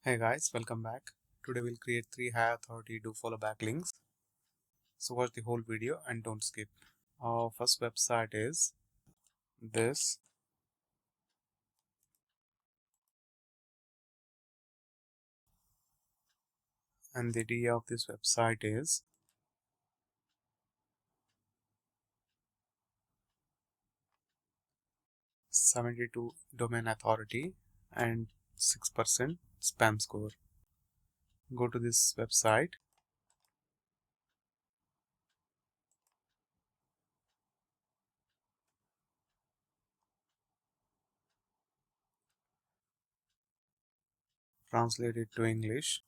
Hey guys, welcome back. Today we'll create 3 high authority Dofollow backlinks. So watch the whole video and don't skip. Our first website is this, and the idea of this website is 72 domain authority and 6% spam score. Go to this website. Translate it to English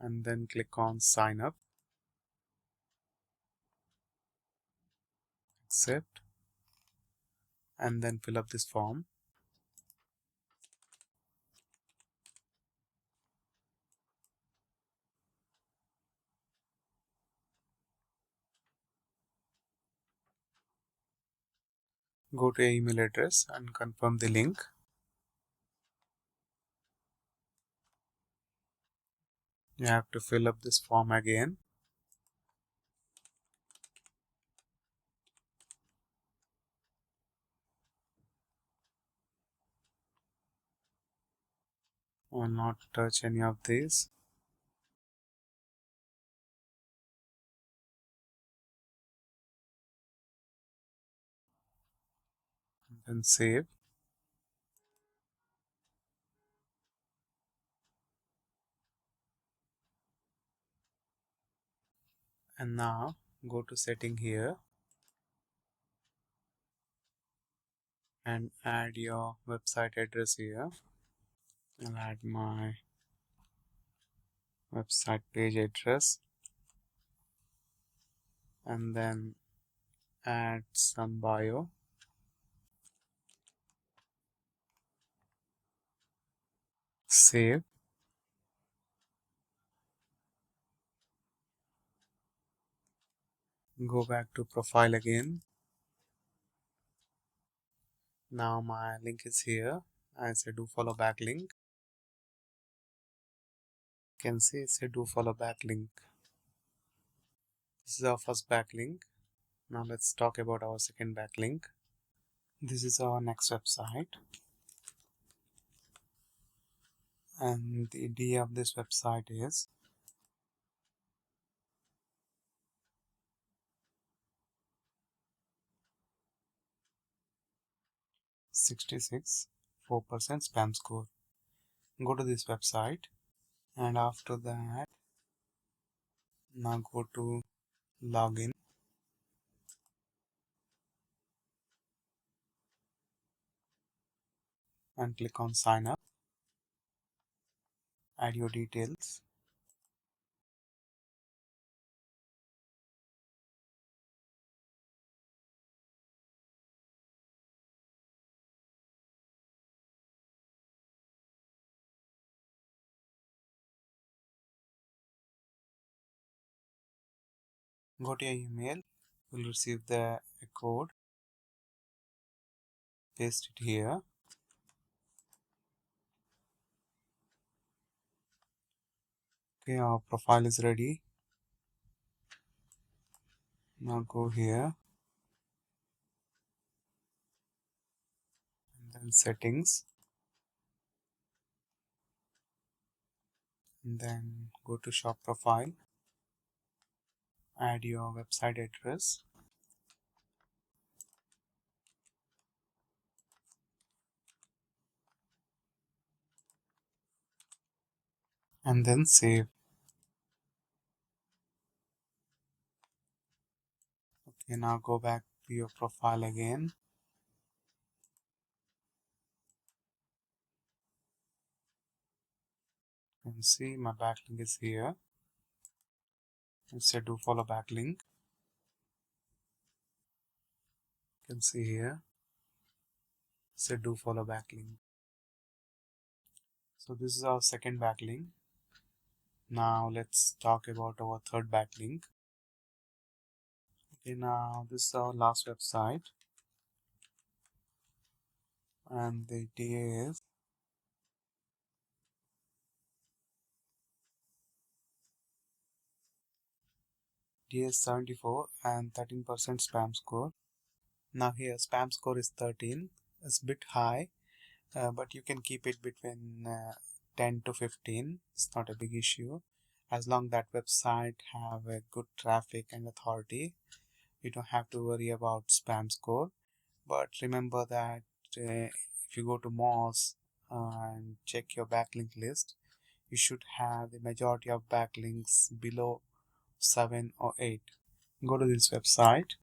and then click on sign up, accept, and then fill up this form. Go to your email address and confirm the link. You have to fill up this form again. I will not touch any of these. Then save. And now go to setting here and add your website address here. I'll add my website page address and then add some bio. Save. Go back to profile again. Now my link is here. I say Dofollow backlink. You can see it's a Dofollow backlink. This is our first backlink. Now let's talk about our second backlink. This is our next website. And the idea of this website is 66 4% spam score. Go to this website and after that now go to login and click on sign up. Add your details. Go to your email. You'll receive a code. Paste it here. Okay, our profile is ready. Now go here and then settings and then go to shop profile. Add your website address and then save. Okay, now go back to your profile again. You can see my backlink is here. It's a Dofollow backlink. You can see here. It's a Dofollow backlink. So this is our second backlink. Now let's talk about our third backlink. Okay, now this is our last website and the idea is DS74 and 13% spam score. Now here spam score is 13. It's a bit high, but you can keep it between 10 to 15. It's not a big issue. As long that website have a good traffic and authority, you don't have to worry about spam score. But remember that if you go to Moz and check your backlink list, you should have the majority of backlinks below 7 or 8. Go to this website,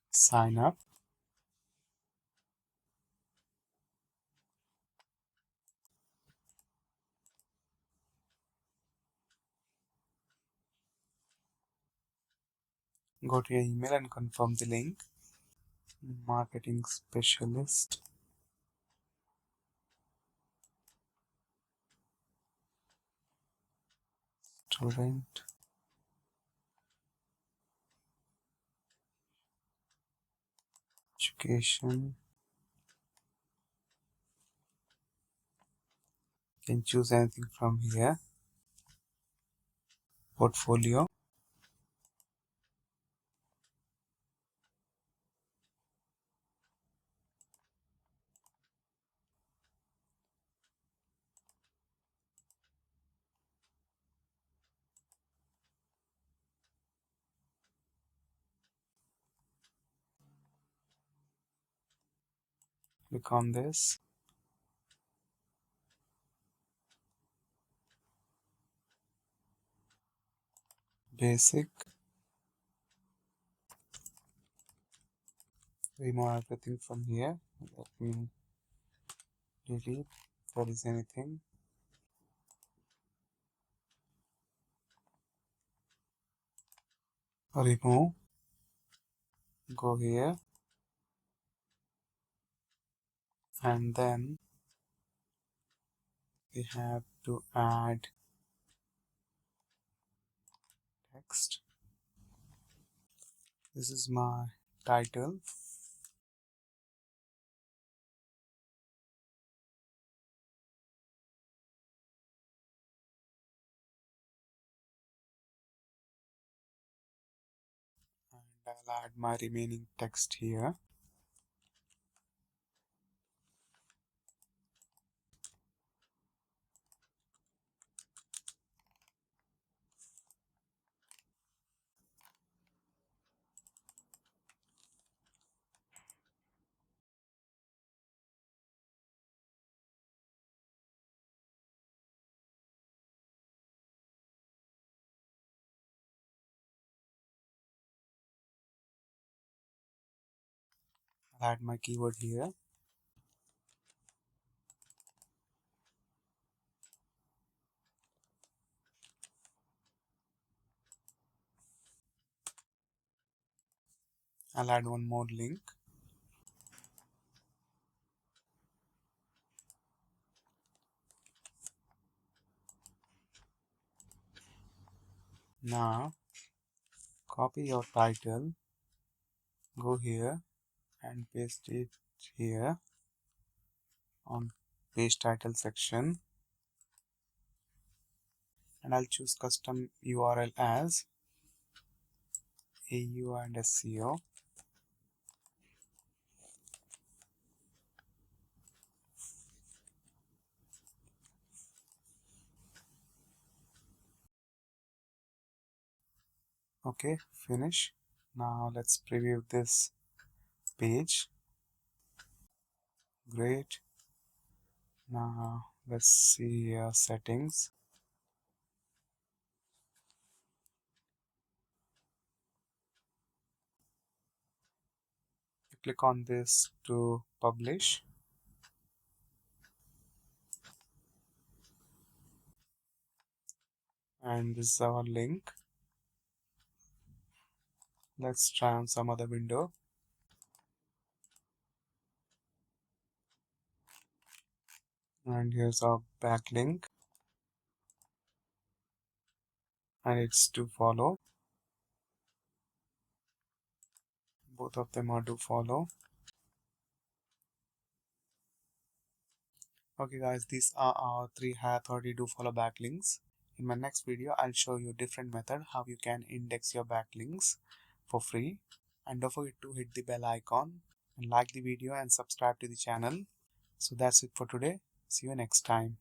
sign up, go to your email and confirm the link. Marketing specialist, student, education. You can choose anything from here. Portfolio, click on this. Basic, remove everything from here. Let me delete if there is anything. Remove, go here, and then we have to add text. This is my title. And I'll add my remaining text here. I'll add my keyword here. I'll add one more link. Now copy your title, go here and paste it here on page title section, and I'll choose custom URL as AU and SEO. Okay, finish. Now let's preview this page. Great. Now let's see settings. You click on this to publish, and this is our link. Let's try on some other window. And here's our backlink, and it's to follow. both of them are Dofollow. Okay guys, these are our 3 high authority Dofollow backlinks. In my next video, I'll show you different method how you can index your backlinks for free. And don't forget to hit the bell icon and like the video and subscribe to the channel. So that's it for today. See you next time.